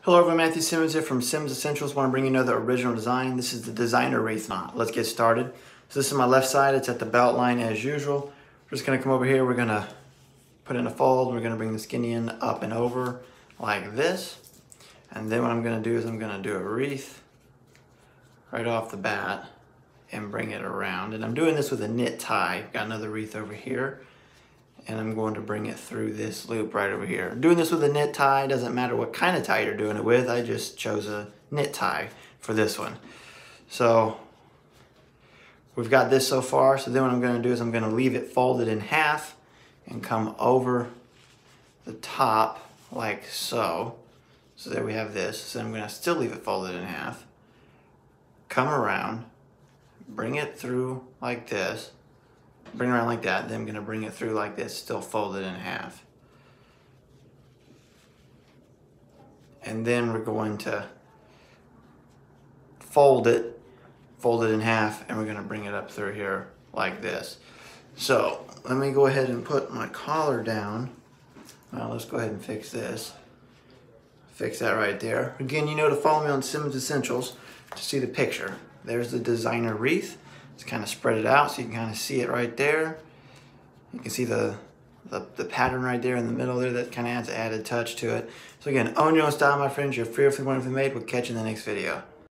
Hello everyone, Matthew Simmons here from Simmonsessentials. Want to bring you another original design. This is the Designer Wreath knot. Let's get started. So this is my left side. It's at the belt line as usual. We're just going to come over here. We're going to put in a fold. We're going to bring the skinny end up and over like this. And then what I'm going to do is I'm going to do a wreath right off the bat and bring it around. And I'm doing this with a knit tie. Got another wreath over here. And I'm going to bring it through this loop right over here. Doing this with a knit tie, doesn't matter what kind of tie you're doing it with. I just chose a knit tie for this one. So we've got this so far. So then what I'm going to do is I'm going to leave it folded in half and come over the top like so. So there we have this. So I'm going to still leave it folded in half. Come around, bring it through like this. Bring it around like that, then I'm going to bring it through like this, still folded in half. And then we're going to fold it in half, and we're going to bring it up through here like this. So let me go ahead and put my collar down. Well, let's go ahead and fix this. Fix that right there. Again, you know to follow me on Simmonsessentials to see the picture. There's the Designer Wreath. Just kind of spread it out so you can kind of see it right there. You can see the pattern right there in the middle there. That kind of adds an added touch to it. So again, own your own style, my friends. You're fearfully wonderfully made. We'll catch you in the next video.